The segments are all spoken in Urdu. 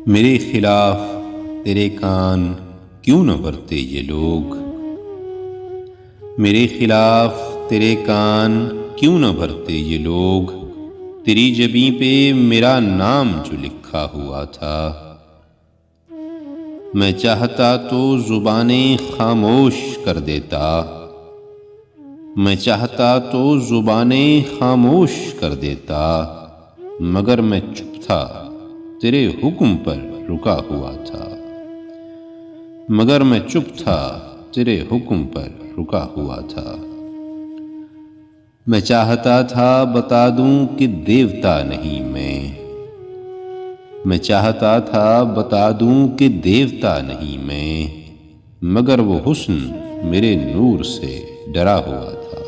میرے خلاف تیرے کان کیوں نہ بھرتے یہ لوگ، میرے خلاف تیرے کان کیوں نہ بھرتے یہ لوگ، تیری جبیں پہ میرا نام جو لکھا ہوا تھا۔ میں چاہتا تو زبانیں خاموش کر دیتا، میں چاہتا تو زبانیں خاموش کر دیتا، مگر میں چپ تھا تیرے حکم پر رکا ہوا تھا، مگر میں چپ تھا تیرے حکم پر رکا ہوا تھا۔ میں چاہتا تھا بتا دوں کہ دیوتا نہیں میں چاہتا تھا بتا دوں کہ دیوتا نہیں میں، مگر وہ حسن میرے نور سے ڈرا ہوا تھا۔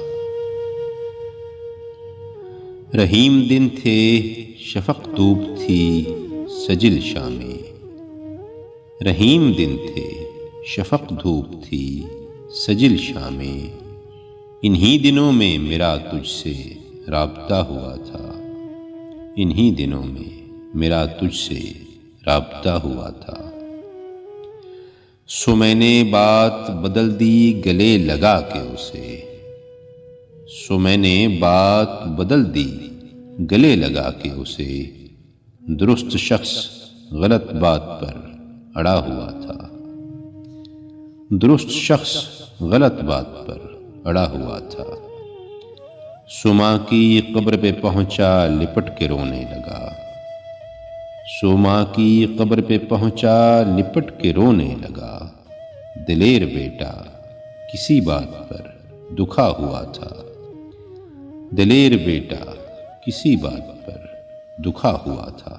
رحیم دن تھے شفق دھوپ تھی سجل شامیں، رحیم دن تھے شفق دھوپ تھی سجل شامیں، انہی دنوں میں میرا تجھ سے رابطہ ہوا تھا، انہی دنوں میں میرا تجھ سے رابطہ ہوا تھا۔ سو میں نے بات بدل دی گلے لگا کے اسے، سو میں نے بات بدل دی گلے لگا کے اسے، درست شخص غلط بات پر اڑا ہوا تھا، درست شخص غلط بات پر اڑا ہوا تھا۔ سو ماں کی قبر پہ پہنچا لپٹ کے رونے لگا، سو ماں کی قبر پہ پہنچا لپٹ کے رونے لگا، دلیر بیٹا کسی بات پر دکھا ہوا تھا، دلیر بیٹا کسی بات پر دکھا ہوا تھا۔